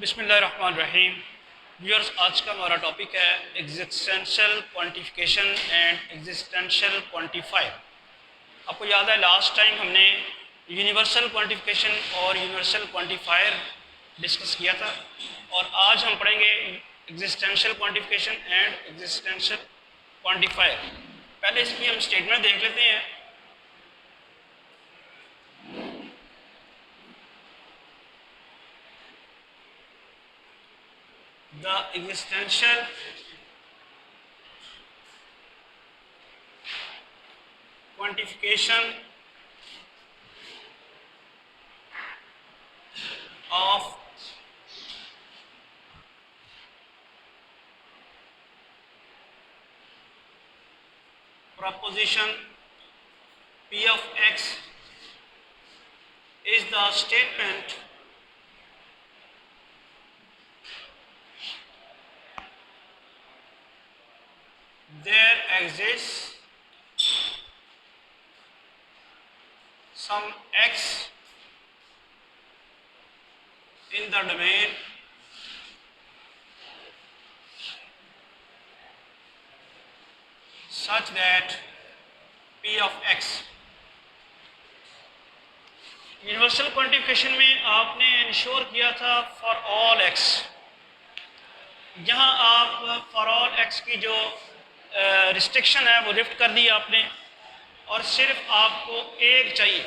बिस्मिल्लाहिर्रहमानिर्रहीम। व्यूअर्स, आज का हमारा टॉपिक है existential quantification and existential quantifier. आपको याद है लास्ट टाइम हमने यूनिवर्सल क्वांटिफिकेशन और यूनिवर्सल क्वांटिफायर डिस्कस किया था, और आज हम पढ़ेंगे existential quantification and existential quantifier. पहले इसकी हम स्टेटमेंट देख लेते हैं। The existential quantification of proposition P of x is the statement there exists some x in the domain such that P of x। Universal quantification में आपने ensure किया था फॉर ऑल एक्स। यहाँ आप फॉर ऑल एक्स की जो restriction है वो लिफ्ट कर दी आपने, और सिर्फ आपको एक चाहिए।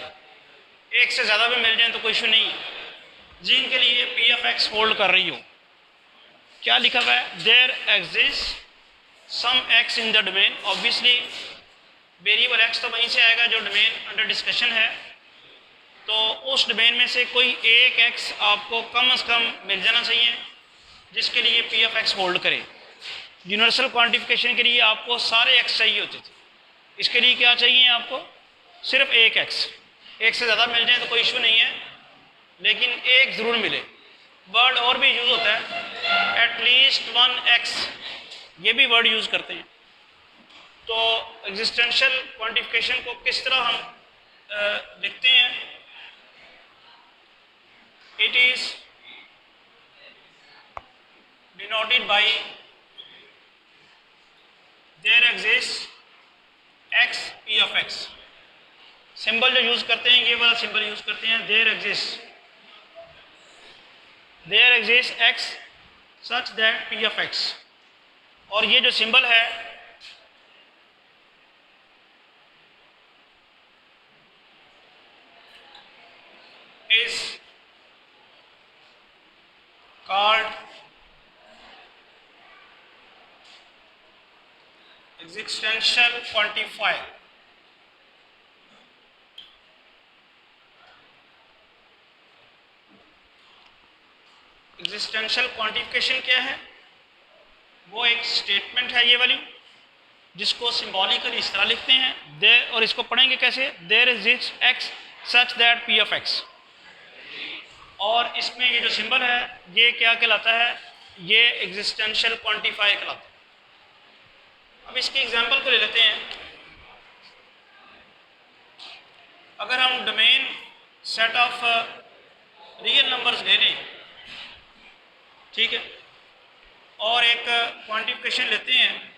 एक से ज़्यादा भी मिल जाए तो कोई इशू नहीं है, जिनके लिए पी एफ एक्स होल्ड कर रही हो। क्या लिखा हुआ है? There exist some x in the domain. Obviously variable x तो वहीं से आएगा जो डोमेन अंडर डिस्कशन है, तो उस डोमेन में से कोई एक एक्स आपको कम से कम मिल जाना चाहिए जिसके लिए पी एफ एक्स होल्ड करे। यूनिवर्सल क्वांटिफिकेशन के लिए आपको सारे एक्स चाहिए होते थे, इसके लिए क्या चाहिए आपको? सिर्फ एक एक्स। एक से ज़्यादा मिल जाए तो कोई इशू नहीं है, लेकिन एक ज़रूर मिले। वर्ड और भी यूज़ होता है, एटलीस्ट वन एक्स, ये भी वर्ड यूज़ करते हैं। तो एग्जिस्टेंशियल क्वांटिफिकेशन को किस तरह हम लिखते हैं? It is denoted by there exist x p of x. Symbol जो यूज़ करते हैं ये वाला सिंबल यूज़ करते हैं, there exist x such that p of x. और ये जो सिंबल है is called existential quantifier. Existential quantification क्या है? वो एक स्टेटमेंट है ये वाली, जिसको सिंबॉलिकली इस तरह लिखते हैं दे, और इसको पढ़ेंगे कैसे? There exist x such that p of x. और इसमें ये जो सिंबल है ये क्या कहलाता है? ये एग्जिस्टेंशियल क्वांटिफायर कहलाता है। अब इसकी एग्जांपल को ले लेते हैं। अगर हम domain set of real numbers ले लें, ठीक है, और एक क्वांटिफिकेशन लेते हैं,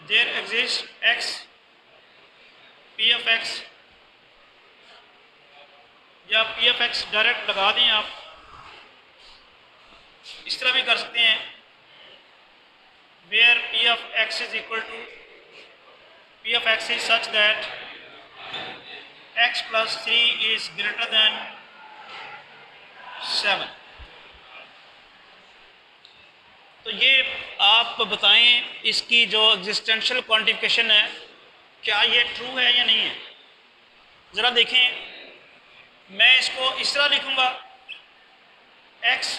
there exist x p of x, या पी ऑफ एक्स डायरेक्ट लगा दें आप, इस तरह भी कर सकते हैं, where p of x is equal to p of x is such that x plus 3 is greater than 7। तो ये आप बताएं इसकी जो एग्जिस्टेंशियल क्वांटिफिकेशन है क्या ये ट्रू है या नहीं है? ज़रा देखें। मैं इसको इस तरह लिखूंगा, x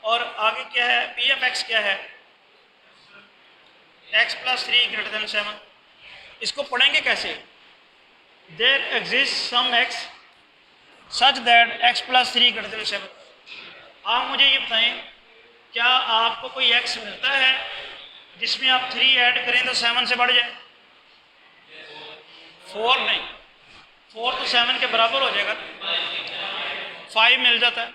और आगे क्या है? पी एफ एक्स क्या है? x plus 3 greater than 7। इसको पढ़ेंगे कैसे? There exist some x such that x plus 3 greater than 7। आप मुझे ये बताएं, क्या आपको कोई x मिलता है जिसमें आप 3 ऐड करें तो 7 से बढ़ जाए? 4 नहीं, 4 तो 7 के बराबर हो जाएगा। 5 मिल जाता है।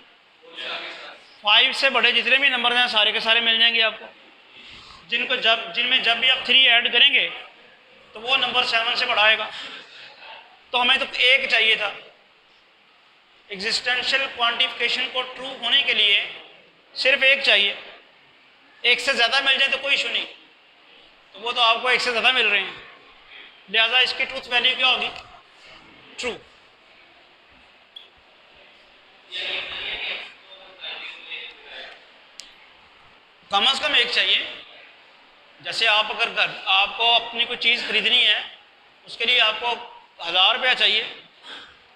5 से बड़े जितने भी नंबर हैं सारे के सारे मिल जाएंगे आपको, जिनमें जब भी आप 3 ऐड करेंगे तो वो नंबर 7 से बड़ा आएगा। तो हमें तो एक चाहिए था। एग्जिस्टेंशियल क्वांटिफिकेशन को ट्रू होने के लिए सिर्फ एक चाहिए। एक से ज़्यादा मिल जाए तो कोई इशू नहीं, तो वो तो आपको एक से ज़्यादा मिल रहे हैं, लिहाजा इसकी ट्रूथ वैल्यू क्या होगी? ट्रू। कम से कम एक चाहिए। जैसे आप अगर आपको अपनी कोई चीज़ खरीदनी है, उसके लिए आपको 1000 रुपया चाहिए,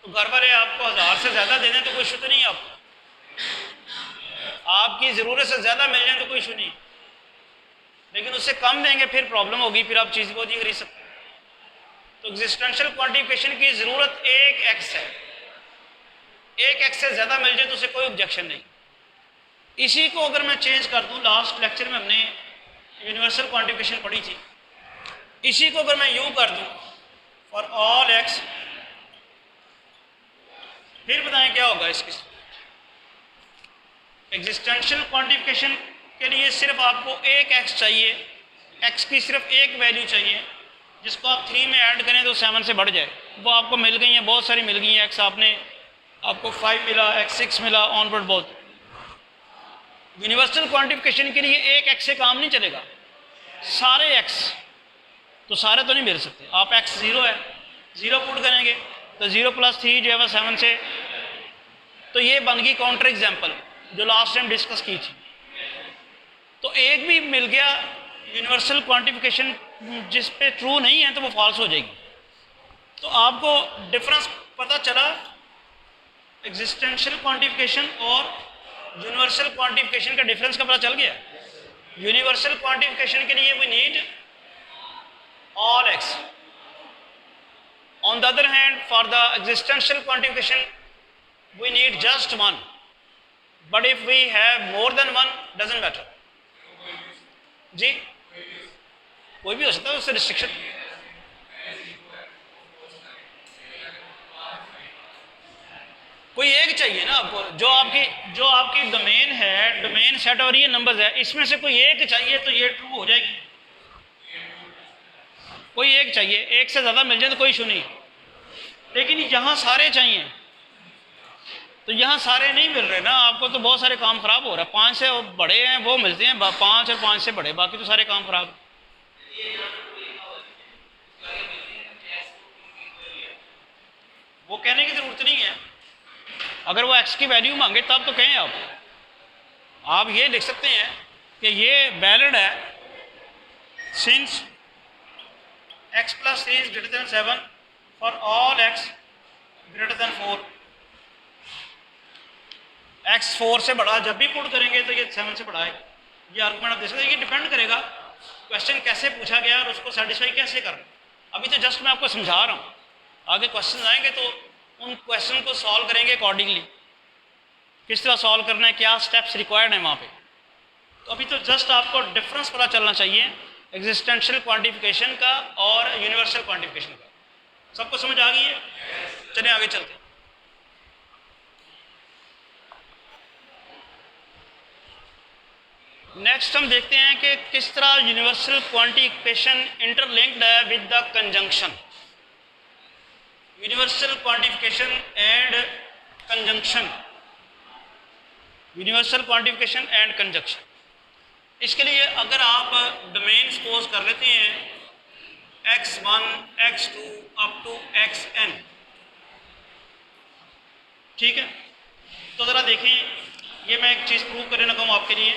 तो घर वाले आपको 1000 से ज़्यादा दे दें तो कोई इशू तो नहीं है आपको। आपकी ज़रूरत से ज़्यादा मिल जाए तो कोई इशू नहीं, लेकिन उससे कम देंगे फिर प्रॉब्लम होगी, फिर आप चीज़ को नहीं खरीद सकते। तो एग्जिस्टेंशियल क्वांटिफिकेशन की ज़रूरत एक एक्स है। एक एक्स से ज़्यादा मिल जाए तो उसे कोई ऑब्जेक्शन नहीं। इसी को अगर मैं चेंज कर दूं, लास्ट लेक्चर में हमने यूनिवर्सल क्वांटिफिकेशन पढ़ी थी, इसी को अगर मैं यूँ कर दूं फॉर ऑल एक्स, फिर बताएं क्या होगा इसकी। एग्जिस्टेंशियल क्वांटिफिकेशन के लिए सिर्फ आपको एक एक्स चाहिए, एक्स की सिर्फ एक वैल्यू चाहिए, जिसको आप 3 में ऐड करें तो 7 से बढ़ जाए। वो आपको मिल गई हैं, बहुत सारी मिल गई हैं एक्स। आपको 5 मिला, एक्स 6 मिला, ऑनवर्ड बहुत। यूनिवर्सल क्वांटिफिकेशन के लिए एक एक्स से काम नहीं चलेगा, सारे एक्स तो सारे तो नहीं मिल सकते। आप एक्स 0 है, 0 पुट करेंगे तो 0 + 3 जो है वह 7 से, तो ये बन गई काउंटर एग्जाम्पल जो लास्ट टाइम डिस्कस की थी। तो एक भी मिल गया यूनिवर्सल क्वांटिफिकेशन जिस पे ट्रू नहीं है तो वो फॉल्स हो जाएगी। तो आपको डिफरेंस पता चला एग्जिस्टेंशियल क्वांटिफिकेशन और यूनिवर्सल क्वांटिफिकेशन का डिफरेंस का पता चल गया। यूनिवर्सल क्वांटिफिकेशन के लिए we need all X. On the other hand for the existential quantification we need just 1, but if we have more than 1 doesn't matter. जी कोई भी हो सकता है, उससे रिस्ट्रिक्शन। कोई एक चाहिए ना आपको, जो आपकी डोमेन है, डोमेन सेट और ये नंबर्स है, इसमें से कोई एक चाहिए तो ये ट्रू हो जाएगी। कोई एक चाहिए, एक से ज़्यादा मिल जाए तो कोई इशू नहीं, लेकिन यहाँ सारे चाहिए। तो यहाँ सारे नहीं मिल रहे ना आपको, तो बहुत सारे काम खराब हो रहा है। 5 से बड़े हैं वो मिलते हैं, 5 और 5 से बड़े, बाकी तो सारे काम खराब। वो कहने की ज़रूरत नहीं है। अगर वो एक्स की वैल्यू मांगे तब तो कहें आप ये लिख सकते हैं कि ये वैलिड है since x + 3 > 7 for all x > 4। x 4 से बड़ा जब भी पुट करेंगे तो ये 7 से बड़ा है। ये आर्गुमेंट आप देख सकते हैं। ये डिपेंड करेगा क्वेश्चन कैसे पूछा गया और उसको सेटिस्फाई कैसे करना। अभी तो जस्ट मैं आपको समझा रहा हूँ, आगे क्वेश्चन आएंगे तो उन क्वेश्चन को सॉल्व करेंगे अकॉर्डिंगली, किस तरह सॉल्व करना है, क्या स्टेप्स रिक्वायर्ड है वहाँ पे। तो अभी तो जस्ट आपको डिफरेंस पता चलना चाहिए एग्जिस्टेंशियल क्वांटिफिकेशन का और यूनिवर्सल क्वांटिफिकेशन का। सबको समझ आ गई है? चलिए आगे चलते हैं। नेक्स्ट हम देखते हैं कि किस तरह यूनिवर्सल क्वांटिफिकेशन इंटरलिंक्ड है with the conjunction. Universal quantification and conjunction, universal quantification and conjunction. इसके लिए अगर आप डोमेन सपोज कर लेते हैं x1 x2 up to xn, ठीक है। तो ज़रा देखें, ये मैं एक चीज़ प्रूव करने लगा हूँ आपके लिए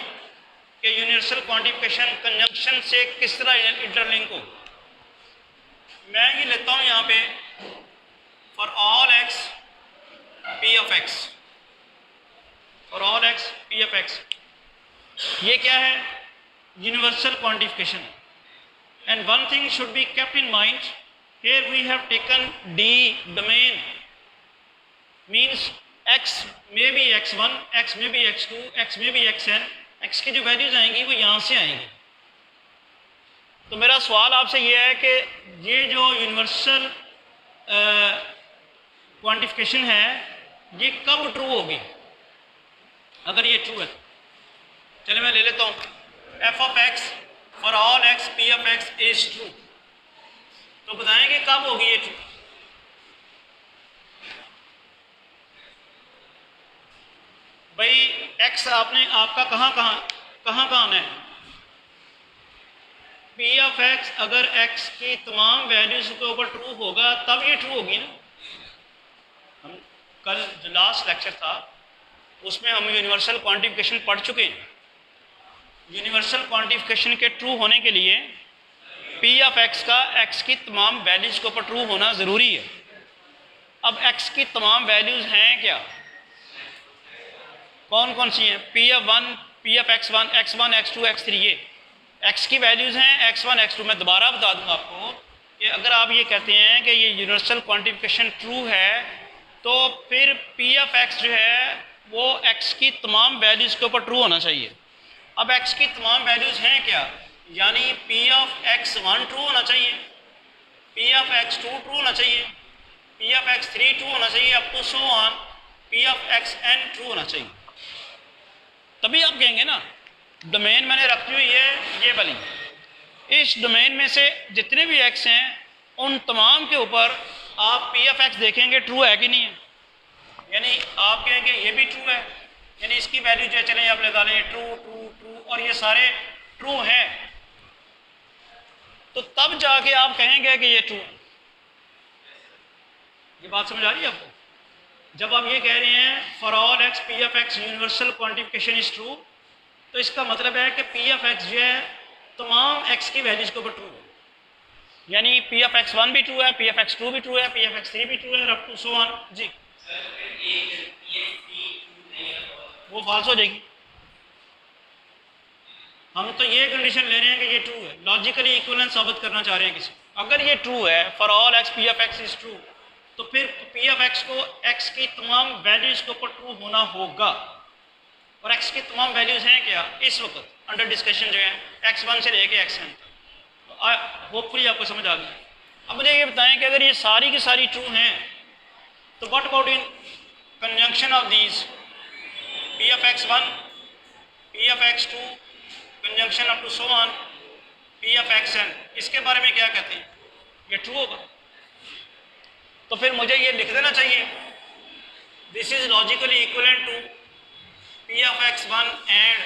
कि यूनिवर्सल क्वांटिफिकेशन कंजंक्शन से किस तरह इंटरलिंक हो। मैं ये लेता हूँ यहाँ पे for all x p of x, for all x p of x। ये क्या है? Universal quantification. And one thing should be kept in mind, here we have taken d domain, means x में भी x1, x में भी x2, x में भी xn, x की जो वैल्यूज आएंगी वो यहाँ से आएंगी। तो मेरा सवाल आपसे ये है कि ये जो यूनिवर्सल क्वांटिफिकेशन है ये कब ट्रू होगी अगर ये ट्रू है तो? चलिए मैं ले लेता हूँ F of x for all x p of x is true, तो बताएंगे कब होगी ये ट्रू? भाई एक्स आपने आपका कहाँ आना है? पी ऑफ एक्स अगर एक्स की तमाम वैल्यूज के ऊपर ट्रू होगा तब ये ट्रू होगी ना। हम कल जो लास्ट लेक्चर था उसमें हम यूनिवर्सल क्वांटिफिकेशन पढ़ चुके हैं। यूनिवर्सल क्वांटिफिकेशन के ट्रू होने के लिए पी ऑफ एक्स का एक्स की तमाम वैल्यूज के ऊपर ट्रू होना ज़रूरी है। अब एक्स की तमाम वैल्यूज हैं क्या, कौन कौन सी हैं? P of one, p of x one, x two, x three, ये एक्स की वैल्यूज़ हैं एक्स वन एक्स टू। मैं दोबारा बता दूंगा आपको कि अगर आप ये कहते हैं कि ये यूनिवर्सल क्वांटिफिकेशन ट्रू है तो फिर पी ऑफ एक्स जो है वो एक्स की तमाम वैल्यूज़ के ऊपर ट्रू होना चाहिए। अब एक्स की तमाम वैल्यूज़ हैं क्या, यानी p of x one true होना चाहिए, p of x two true होना चाहिए, p of x three true होना चाहिए, up to so on p of x n true होना चाहिए। तभी आप कहेंगे ना डोमेन मैंने रखी हुई है ये वाली, इस डोमेन में से जितने भी एक्स हैं उन तमाम के ऊपर आप पी ऑफ एक्स देखेंगे ट्रू है कि नहीं है। यानी आप कहेंगे ये भी ट्रू है, यानी इसकी वैल्यू जो है चले आप लगा लें ट्रू ट्रू ट्रू और ये सारे ट्रू हैं, तो तब जाके आप कहेंगे कि ये ट्रू। ये बात समझ आ रही है आपको? जब आप ये कह रहे हैं for all x p of x universal quantification is true, तो इसका मतलब है कि पी ऑफ एक्स जो है तमाम एक्स की वैल्यूज के ऊपर ट्रू है। यानी पी ऑफ एक्स वन भी ट्रू है, पी ऑफ एक्स टू भी ट्रू है, पी ऑफ एक्स थ्री भी ट्रू है, अप टू सो ऑन। जी वो फॉल्स हो जाएगी। हम तो ये कंडीशन ले रहे हैं कि ये ट्रू है, लॉजिकली इक्विवेलेंस साबित करना चाह रहे हैं किसी। अगर ये ट्रू है for all x p of x is true, तो फिर पी ऑफ एक्स को एक्स की तमाम वैल्यूज के ऊपर ट्रू होना होगा। और एक्स की तमाम वैल्यूज हैं क्या इस वक्त अंडर डिस्कशन जो है एक्स वन से लेके एक्स एन तक। होपफुली आपको समझ आ गई। अब मुझे ये बताएं कि अगर ये सारी की सारी ट्रू हैं तो what about in conjunction of these p of x one, p of x two, conjunction up to so on p of x n, इसके बारे में क्या कहते हैं? ये ट्रू होगा। तो फिर मुझे ये लिख देना चाहिए this is logically equivalent to p of x one and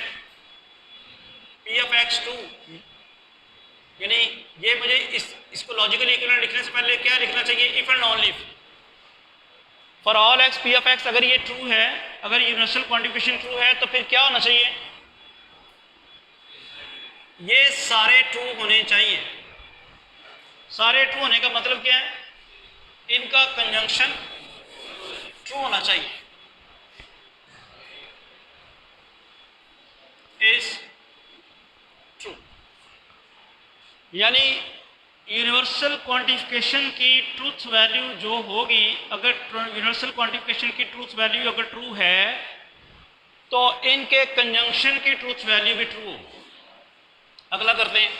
p of x two. यानी ये मुझे इसको लॉजिकली इक्विवेलेंट लिखने से पहले क्या लिखना चाहिए? If and only if for all x p of x. अगर ये ट्रू है, अगर यूनिवर्सल क्वांटिफिकेशन ट्रू है तो फिर क्या होना चाहिए? ये सारे ट्रू होने चाहिए। सारे ट्रू होने का मतलब क्या है? इनका कंजंक्शन ट्रू होना चाहिए। इज ट्रू, यानी यूनिवर्सल क्वांटिफिकेशन की ट्रूथ वैल्यू जो होगी, अगर यूनिवर्सल क्वांटिफिकेशन की ट्रूथ वैल्यू अगर ट्रू है तो इनके कंजंक्शन की ट्रूथ वैल्यू भी ट्रू होगी। अगला करते हैं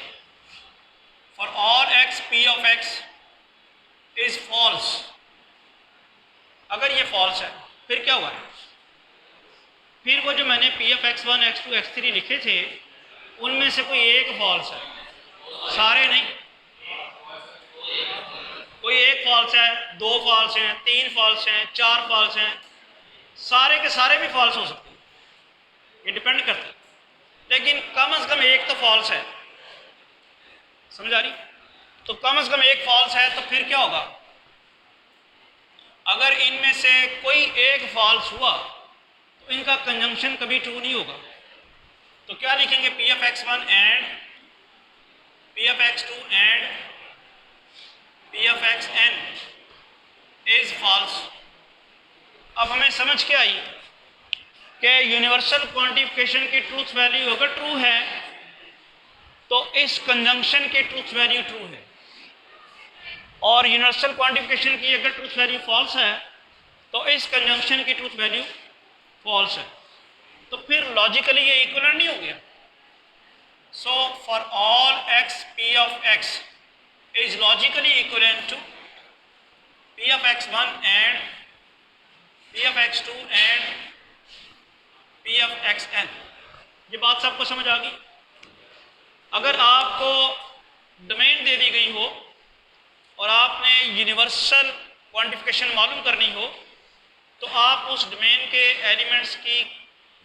for all x p of x is false. अगर ये फॉल्स है फिर क्या हुआ? फिर वो जो मैंने p of x one x two x three लिखे थे उनमें से कोई एक फॉल्स है, सारे नहीं। कोई एक फॉल्स है, दो फॉल्स हैं, तीन फॉल्स हैं, चार फॉल्स हैं, सारे के सारे भी फॉल्स हो सकते हैं, ये डिपेंड करता है। लेकिन कम से कम एक तो फॉल्स है। समझ आ रही? तो कम से कम एक फॉल्स है तो फिर क्या होगा? अगर इनमें से कोई एक फॉल्स हुआ तो इनका कंजंक्शन कभी ट्रू नहीं होगा। तो क्या लिखेंगे? P of x one and p of x two and p of x n is false. अब हमें समझ के आई कि यूनिवर्सल क्वांटिफिकेशन की ट्रूथ वैल्यू अगर ट्रू है तो इस कंजंक्शन की ट्रूथ वैल्यू ट्रू है, और यूनिवर्सल क्वांटिफिकेशन की अगर ट्रूथ वैल्यू फॉल्स है तो इस कंजंक्शन की ट्रूथ वैल्यू फॉल्स है। तो फिर लॉजिकली ये इक्विवेलेंट नहीं हो गया। So for all x p of x is logically equivalent to p of x one and p of x two and p of x n. ये बात सबको समझ आ गई? अगर आपको डोमेन दे दी गई हो और आपने यूनिवर्सल क्वांटिफिकेशन मालूम करनी हो तो आप उस डोमेन के एलिमेंट्स की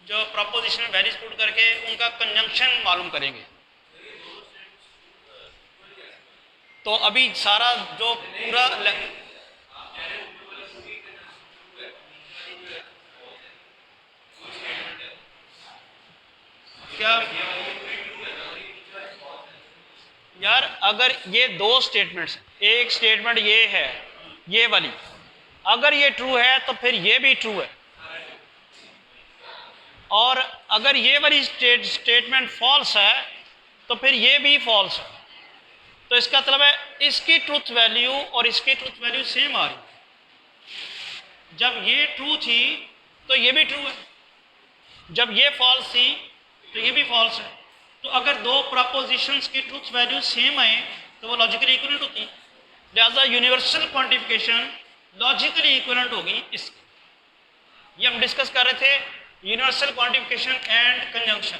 जो प्रोपोजिशनल वैल्यूज पुट करके उनका कंजंक्शन मालूम करेंगे। तो अभी सारा जो पूरा क्या यार, अगर ये दो स्टेटमेंट्स, एक स्टेटमेंट ये है ये वाली, अगर ये ट्रू है तो फिर ये भी ट्रू है, और अगर ये वाली स्टेटमेंट फॉल्स है तो फिर ये भी फॉल्स है। तो इसका मतलब है इसकी ट्रूथ वैल्यू और इसकी ट्रूथ वैल्यू सेम आ रही। जब ये ट्रू थी तो ये भी ट्रू है, जब ये फॉल्स थी तो ये भी फॉल्स है। तो अगर दो प्रपोजिशंस की ट्रूथ वैल्यू सेम आए तो वो लॉजिकली इक्विवेलेंट होती है। लिहाजा यूनिवर्सल क्वांटिफिकेशन लॉजिकली इक्विवेलेंट होगी इसकी। ये हम डिस्कस कर रहे थे यूनिवर्सल क्वांटिफिकेशन एंड कंजंक्शन।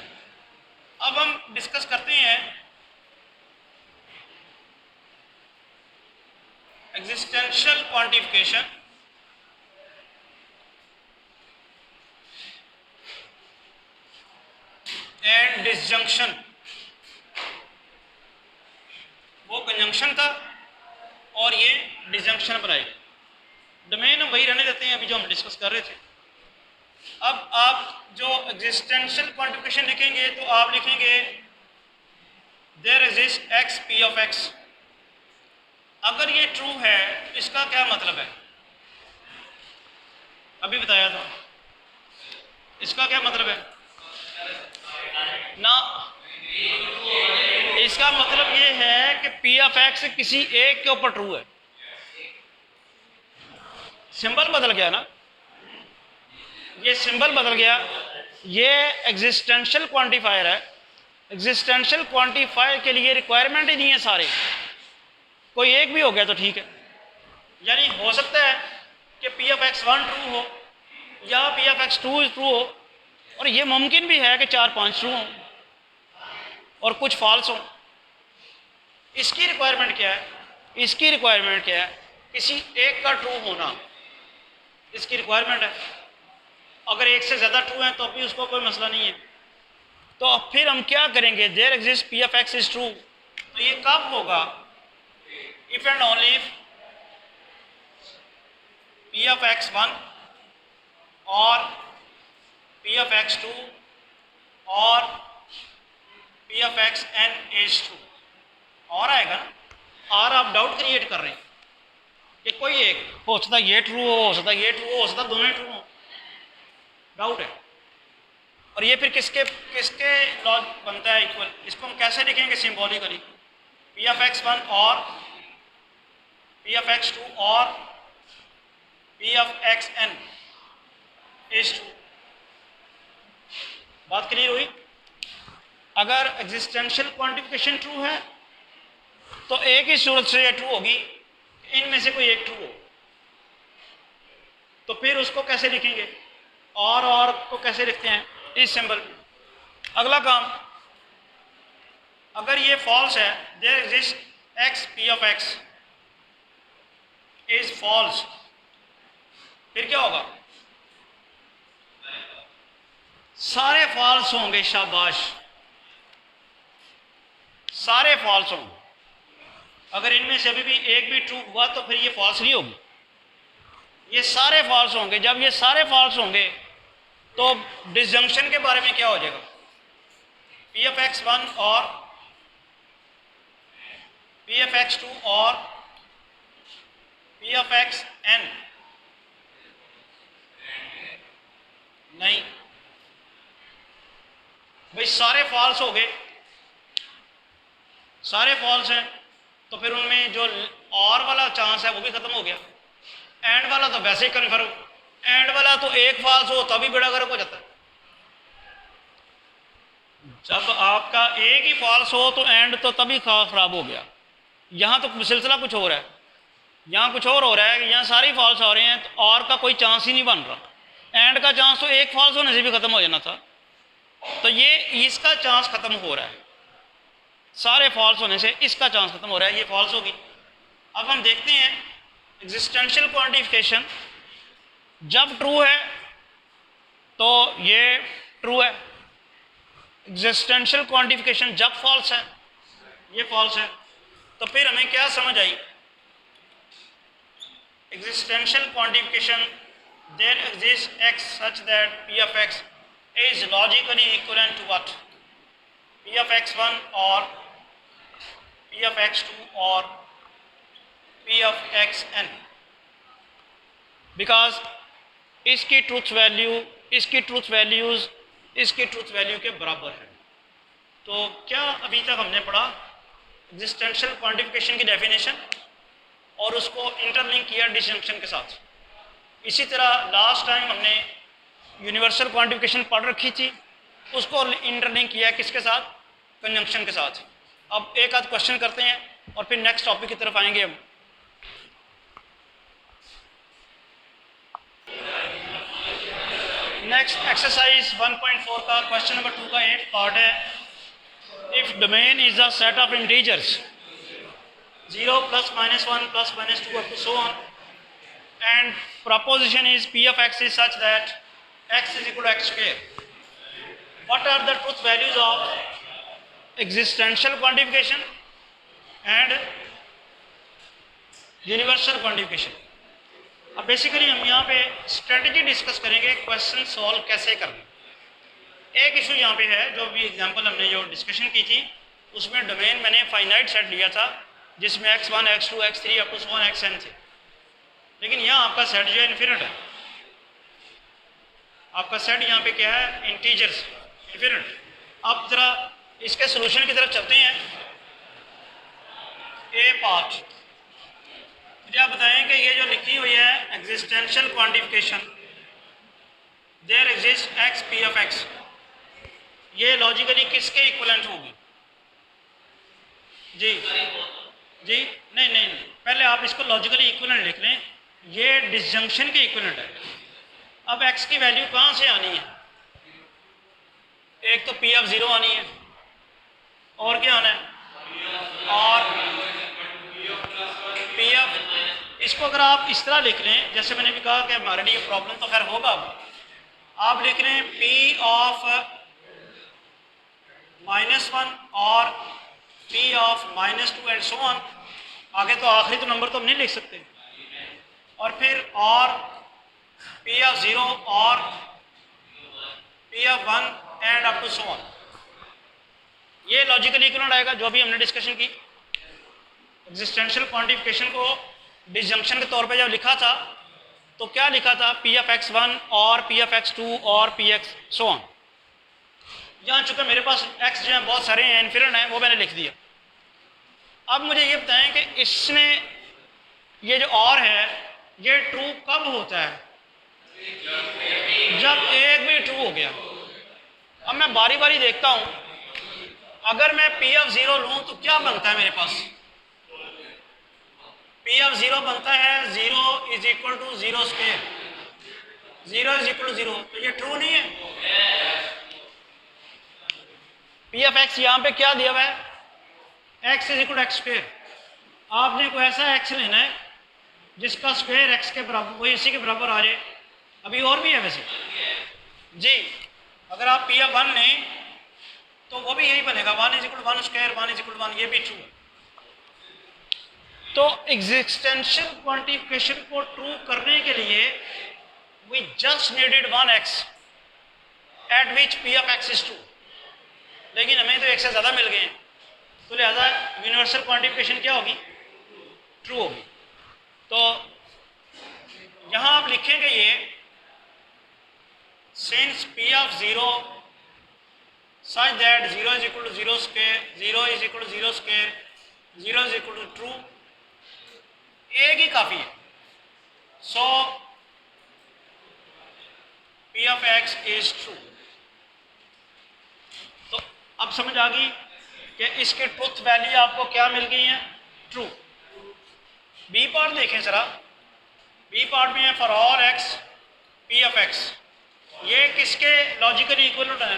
अब हम डिस्कस करते हैं एग्जिस्टेंशियल क्वांटिफिकेशन एंड डिसजंक्शन। वो कंजंक्शन था और ये डिसजंक्शन बनाएगा। डोमेन हम वही रहने देते हैं अभी जो हम डिस्कस कर रहे थे। अब आप जो एग्जिस्टेंशियल क्वांटिफिकेशन लिखेंगे तो आप लिखेंगे there exist x p of x. अगर ये ट्रू है इसका क्या मतलब है? अभी बताया था, इसका क्या मतलब है ना? इसका मतलब ये है कि पी ऑफ एक्स किसी एक के ऊपर ट्रू है। सिंबल बदल गया ना, ये सिंबल बदल गया। ये एग्जिस्टेंशियल क्वांटिफायर है। एग्जिस्टेंशियल क्वांटिफायर के लिए रिक्वायरमेंट ही नहीं है सारे, कोई एक भी हो गया तो ठीक है। यानी हो सकता है कि p of x one true हो या p of x two true हो, और ये मुमकिन भी है कि 4-5 ट्रू हों और कुछ फॉल्स हों। इसकी रिक्वायरमेंट क्या है? इसकी रिक्वायरमेंट क्या है? किसी एक का ट्रू होना इसकी रिक्वायरमेंट है। अगर एक से ज़्यादा ट्रू है तो भी उसको कोई मसला नहीं है। तो अब फिर हम क्या करेंगे? There exist p of x is true. तो ये कब होगा? If and only if p of x one और पी ऑफ एक्स टू और p of x n is true. और आएगा ना, और आप डाउट क्रिएट कर रहे हैं कि कोई एक हो सकता ये ट्रू हो सकता ये ट्रू हो सकता दोनों ट्रू हो, डाउट है। और ये फिर किसके किसके लॉ बनता है इक्वल? इसको हम कैसे लिखेंगे symbolically? P of x one और पी ऑफ एक्स टू और p of x n is true. बात क्लियर हुई? अगर एग्जिस्टेंशियल क्वांटिफिकेशन ट्रू है तो एक ही सूरत से ये ट्रू होगी, इनमें से कोई एक ट्रू हो। तो फिर उसको कैसे लिखेंगे? और को कैसे लिखते हैं? इस सिंबल। अगला काम, अगर ये फॉल्स है, there exist x p of x is false, फिर क्या होगा? सारे फॉल्स होंगे। शाबाश, सारे फॉल्स होंगे। अगर इनमें से अभी भी एक भी ट्रू हुआ तो फिर ये फॉल्स नहीं होगी, ये सारे फॉल्स होंगे। जब ये सारे फॉल्स होंगे तो डिसजंक्शन के बारे में क्या हो जाएगा? पी ऑफ एक्स वन और पी ऑफ एक्स टू और पी ऑफ एक्स एन नहीं भाई, सारे फॉल्स हो गए, सारे फॉल्स हैं तो फिर उनमें जो और वाला चांस है वो भी खत्म हो गया। एंड वाला तो वैसे ही कन्फर्म, एंड वाला तो एक फॉल्स हो तभी बड़ा गर्क हो जाता है। जब आपका एक ही फॉल्स हो तो एंड तो तभी खराब हो गया। यहाँ तो सिलसिला कुछ हो रहा है। यहाँ कुछ और हो रहा है, यहाँ सारी फॉल्स हो रहे हैं, तो और का कोई चांस ही नहीं बन रहा। एंड का चांस तो एक फॉल्स होने से भी ख़त्म हो जाना था, तो ये इसका चांस ख़त्म हो रहा है, सारे फॉल्स होने से इसका चांस ख़त्म हो रहा है, ये फॉल्स होगी। अब हम देखते हैं एग्जिस्टेंशियल क्वांटिफिकेशन जब ट्रू है तो ये ट्रू है, एग्जिस्टेंशियल क्वांटिफिकेशन जब फॉल्स है ये फॉल्स है। तो फिर हमें क्या समझ आई, existential quantification, there exists x such that p of x is logically equivalent to what? P of x1 or P of x2 or P of xn, because इसकी ट्रूथ वैल्यू इसकी ट्रूथ वैल्यूज़ इसकी truth value के बराबर है। तो क्या अभी तक हमने पढ़ा एग्जिस्टेंशियल क्वांटिफिकेशन की डेफिनेशन और उसको इंटरलिंक किया डिसजंक्शन के साथ। इसी तरह लास्ट टाइम हमने यूनिवर्सल क्वांटिफिकेशन पढ़ रखी थी, उसको इंटरलिंक किया किसके साथ? कंजंक्शन के साथ। अब एक आध क्वेश्चन करते हैं और फिर नेक्स्ट टॉपिक की तरफ आएंगे हम। नेक्स्ट एक्सरसाइज 1.4 का क्वेश्चन नंबर 2 का 8 पार्ट है। If domain is a set of integers 0 plus minus 1 plus minus 2 up to so on, and proposition is p of x is such that x is equal to x square. What are the truth values of existential quantification and universal quantification? अब basically हम यहाँ पे strategy discuss करेंगे, question solve कैसे करना। एक issue यहाँ पे है, जो भी एग्जांपल हमने जो डिस्कशन की थी उसमें डोमेन मैंने फाइनाइट सेट लिया था जिसमें x1, x2, x3 up to so on xn थे, लेकिन यहाँ आपका सेट जो है इन्फिनिट है। आपका सेट यहाँ पे क्या है? Integers, infinite. अब जरा इसके सोल्यूशन की तरफ चलते हैं। ए पार्ट, मुझे आप बताएं कि ये जो लिखी हुई है existential quantification, there exist x p of x, ये लॉजिकली किसके इक्वलेंट होगी? जी जी नहीं, पहले आप इसको लॉजिकली इक्विवेलेंट लिख लें, ये डिसजंक्शन के इक्विवेलेंट है। अब x की वैल्यू कहाँ से आनी है? एक तो p ऑफ 0 आनी है, और क्या आना है? और p ऑफ, इसको अगर आप इस तरह लिख लें, जैसे मैंने भी कहा कि हमारे लिए प्रॉब्लम तो खैर होगा, आप लिख रहे हैं p ऑफ -1 और p of -2 and so on. आगे तो आखिरी तो नंबर तो हम नहीं लिख सकते, और फिर और p ऑफ 0 और p of 1 and up to so on. ये लॉजिकली इक्विवेलेंट आएगा जो भी हमने डिस्कशन की। एग्जिस्टेंशियल क्वांटिफिकेशन को डिसजंक्शन के तौर पे जब लिखा था तो क्या लिखा था? p ऑफ x1 और p ऑफ x2 और p x सो ऑन। यहाँ चूँकि मेरे पास x जो है बहुत सारे हैं, इन्फिनिट हैं, वो मैंने लिख दिया। अब मुझे ये बताएं कि इसने ये जो और है ये ट्रू कब होता है? जब एक भी ट्रू हो गया। अब मैं बारी बारी देखता हूं, अगर मैं p ऑफ 0 लूं तो क्या बनता है मेरे पास? p ऑफ 0 बनता है 0 is equal to 0 square, 0 is equal to 0, तो ये ट्रू नहीं है। p ऑफ x यहाँ पे क्या दिया हुआ है? x is equal to x square. आपने कोई ऐसा x लेना है जिसका स्क्वायर x के बराबर, वही इसी के बराबर आ जाए। अभी और भी है वैसे जी, अगर आप p ऑफ 1 लें तो वो भी यही बनेगा, 1 is equal to 1 square, 1 is equal to 1, ये भी ट्रू है। तो एग्जिस्टेंशियल क्वांटिफिकेशन को ट्रू करने के लिए we just needed 1x at which p of x is true, लेकिन हमें तो x से ज़्यादा मिल गए हैं, तो लिहाजा यूनिवर्सल क्वांटिफिकेशन क्या होगी? ट्रू होगी। तो यहाँ आप लिखेंगे ये since p of 0 such that 0 is equal to 0 square, 0 is equal to 0 square, 0 is equal to true, एक ही काफ़ी है। सो p of x is true। तो अब समझ आ गई कि इसके ट्रुथ वैल्यू आपको क्या मिल गई है? ट्रू। बी पार्ट देखें ज़रा, बी पार्ट में है for all x p of x, ये किसके लॉजिकल इक्विवेलेंट है?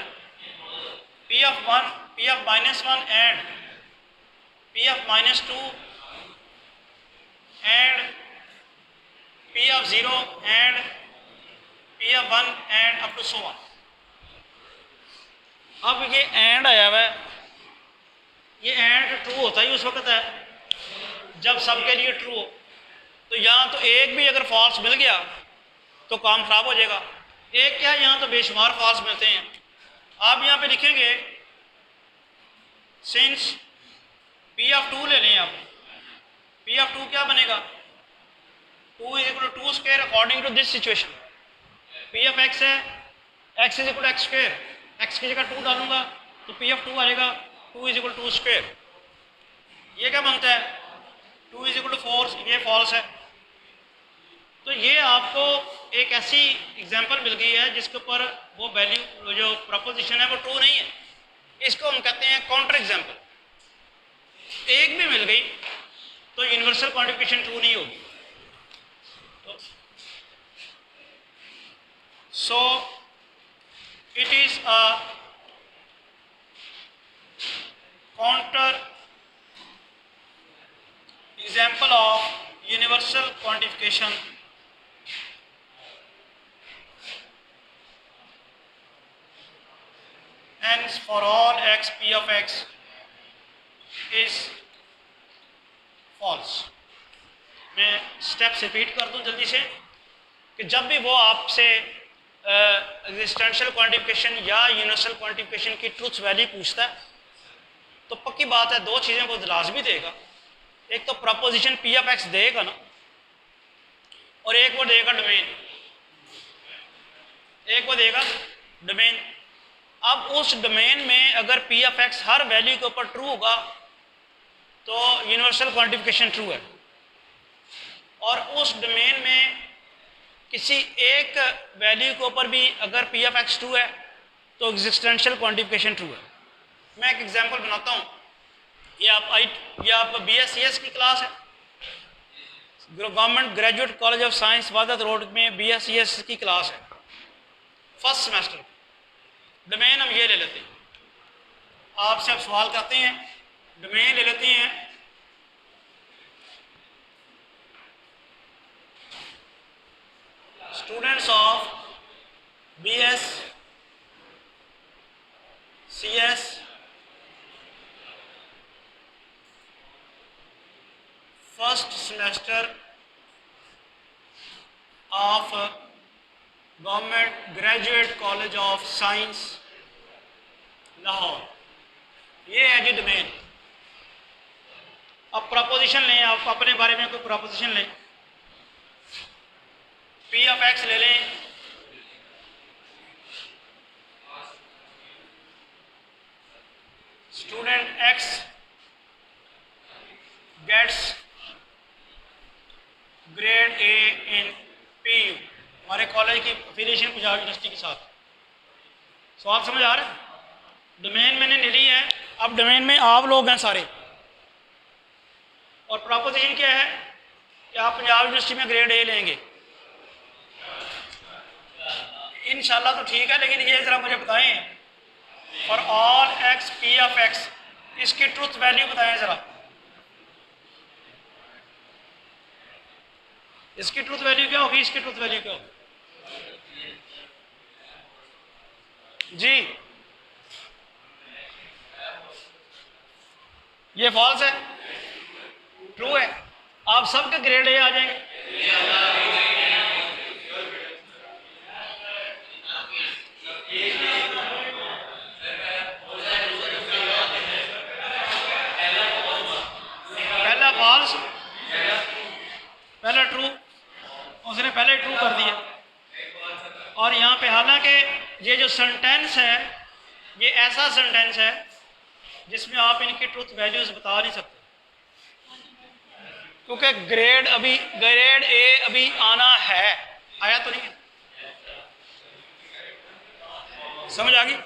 P of one, p of minus one and p of minus two and p of zero and p of one and up to so one. अब ये and आया हुआ है, ये and true होता ही उस वक्त है जब सबके लिए ट्रू हो। तो यहाँ तो एक भी अगर फॉल्स मिल गया तो काम खराब हो जाएगा। एक क्या, यहाँ तो बेशुमार फॉल्स मिलते हैं। आप यहाँ पे लिखेंगे सिंस पी ऑफ टू ले लें आप, पी ऑफ टू क्या बनेगा? 2 is equal to 2 square according to this situation. P of X है, X is equal to x square, X की जगह 2 डालूंगा तो पी ऑफ 2 आएगा 2 इज इक्वल टू 2 स्क्वायर। ये क्या बनता है? 2 इज इक्वल टू 4, ये फॉल्स है। तो ये आपको एक ऐसी एग्जांपल मिल गई है जिसके ऊपर वो वैल्यू जो प्रोपोजिशन है वो ट्रू नहीं है। इसको हम कहते हैं काउंटर एग्जांपल। एक भी मिल गई तो यूनिवर्सल क्वांटिफिकेशन ट्रू नहीं होगी। So it is a counter example of universal quantification and for all x p of x is false। मैं स्टेप्स रिपीट कर दूं जल्दी से कि जब भी वो आपसे एग्जिस्टेंशियल क्वांटिफिकेशन या यूनिवर्सल क्वांटिफिकेशन की ट्रूथ वैल्यू पूछता है तो पक्की बात है दो चीज़ें वो लाजमी देगा। एक तो प्रपोजिशन पी ऑफ एक्स देगा ना, और एक वो देगा डोमेन, एक वो देगा डोमेन। अब उस डोमेन में अगर P of x her value के ऊपर ट्रू होगा तो यूनिवर्सल क्वांटिफिकेशन ट्रू है, और उस डोमेन में किसी एक वैल्यू के ऊपर भी अगर पी ऑफ एक्स ट्रू है तो एग्जिस्टेंशियल क्वांटिफिकेशन ट्रू है। मैं एक एग्जांपल बनाता हूँ। ये आप BScs की क्लास है, government graduate college of science Wahdat road में BScs की क्लास है, फर्स्ट सेमेस्टर। डोमेन हम ये ले लेते हैं, आपसे अब सवाल करते हैं, डोमेन ले लेते हैं students of BScs first semester of government graduate college of science Lahore. ये है जी डोमेन। अब प्रपोजिशन लें, आप अपने बारे में कोई प्रपोजिशन लें, पी ऑफ एक्स ले लें, student x gets grade A in PU, हमारे कॉलेज की एफिलिएशन पंजाब यूनिवर्सिटी के साथ। सवाल समझ आ रहा है? डोमेन मैंने ले ली है, अब डोमेन में आप लोग हैं सारे, और प्रपोजिशन क्या है कि आप पंजाब यूनिवर्सिटी में ग्रेड ए लेंगे। इंशाल्लाह तो ठीक है, लेकिन ये ज़रा मुझे बताएं for all x p of x इसकी ट्रूथ वैल्यू बताएं ज़रा, इसकी ट्रूथ वैल्यू क्या होगी, इसकी ट्रूथ वैल्यू क्या होगी जी? ये फॉल्स है, ट्रू है। आप सबके ग्रेड ए आ जाएंगे। पहला फॉल्स, पहला ट्रू, उसने पहले ट्रू कर दिया। और यहाँ पे हालांकि ये जो सेंटेंस है ये ऐसा सेंटेंस है जिसमें आप इनकी ट्रूथ वैल्यूज बता नहीं सकते, क्योंकि ग्रेड ए अभी आना है, आया तो नहीं है। समझ आ गई?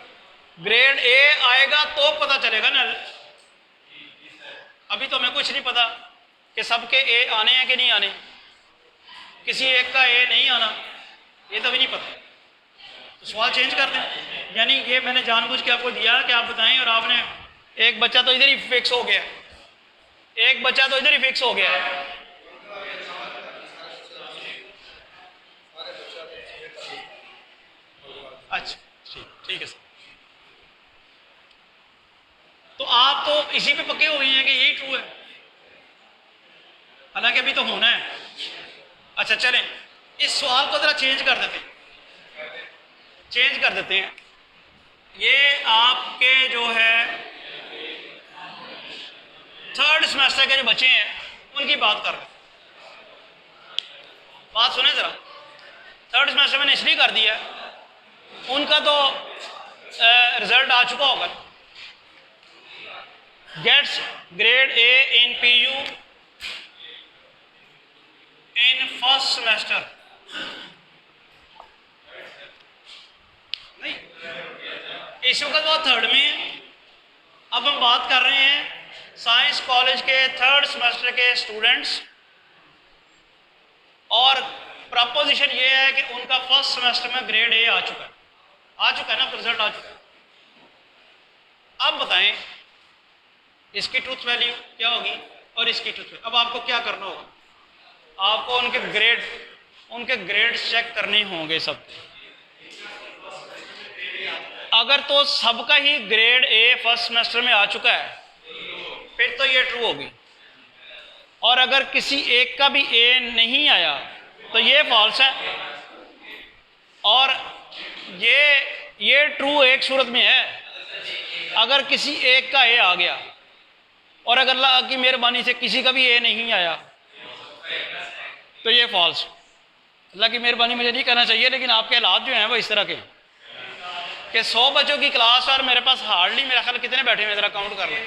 ग्रेड ए आएगा तो पता चलेगा ना, अभी तो हमें कुछ नहीं पता। कि सबके ए आने हैं कि नहीं आने, किसी एक का ए नहीं आना, ये तो भी नहीं पता। तो सवाल चेंज कर दें। यानी ये मैंने जानबूझ के आपको दिया कि आप बताएं, और आपने एक बच्चा तो इधर ही फिक्स हो गया, एक बच्चा तो इधर ही फिक्स हो गया है। अच्छा ठीक है सर। तो आप तो इसी पे पक्के हो गए हैं कि यही ट्रू है, हालांकि अभी तो होना है। अच्छा चलें, इस सवाल को जरा चेंज कर देते हैं, ये आपके जो है थर्ड सेमेस्टर के जो बच्चे हैं उनकी बात कर रहे हैं। बात सुने जरा, थर्ड सेमेस्टर मैंने इसलिए कर दिया, उनका तो रिजल्ट आ चुका होगा। Gets grade A in PU in first semester, नहीं इस वक्त वो थर्ड में है। अब हम बात कर रहे हैं साइंस कॉलेज के थर्ड सेमेस्टर के स्टूडेंट्स, और प्रपोजिशन ये है कि उनका फर्स्ट सेमेस्टर में ग्रेड ए आ चुका है ना, रिजल्ट आ चुका है। अब बताएं इसकी ट्रूथ वैल्यू क्या होगी और इसकी ट्रूथ वैल्यू। अब आपको क्या करना होगा, आपको उनके ग्रेड चेक करने होंगे सब। अगर तो सबका ही ग्रेड ए फर्स्ट सेमेस्टर में आ चुका है फिर तो ये ट्रू होगी, और अगर किसी एक का भी ए नहीं आया तो ये फॉल्स है। और ये ट्रू एक सूरत में है, अगर किसी एक का ए आ गया और अगर अल्लाह की मेहरबानी से किसी का भी ए नहीं आया तो ये फॉल्स। अल्लाह की मेहरबानी मुझे नहीं कहना चाहिए, लेकिन आपके हालात जो हैं वो इस तरह के कि 100 बच्चों की क्लास और मेरे पास हार्डली मेरा ख्याल कितने बैठे हैं, ज़रा काउंट कर लें।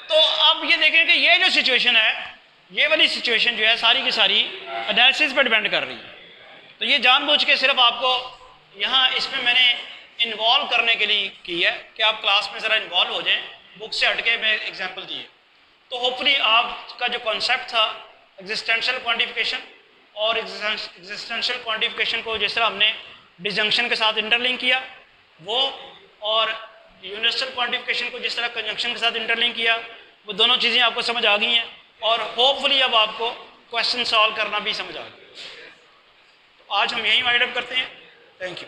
तो अब ये देखें कि ये जो सिचुएशन है, ये वाली सिचुएशन जो है सारी की सारी एनालिसिस पर डिपेंड कर रही है। तो ये जानबूझ के सिर्फ आपको यहाँ इसमें मैंने इन्वॉल्व करने के लिए की है कि आप क्लास में ज़रा इन्वॉल्व हो जाएं, बुक से हटके मैं एग्जांपल दिए। तो होपफुली आपका जो कॉन्सेप्ट था एग्जिस्टेंशियल क्वांटिफिकेशन, और एग्जिस्टेंशियल क्वांटिफिकेशन को जिस तरह हमने डिसजंक्शन के साथ इंटरलिंक किया वो, और यूनिवर्सल क्वांटिफिकेशन को जिस तरह कंजंक्शन के साथ इंटरलिंक किया, वो दोनों चीज़ें आपको समझ आ गई हैं, और होपफुली अब आपको क्वेश्चन सॉल्व करना भी समझ आ गया। तो आज हम यहीं वाइंड अप करते हैं। Thank you.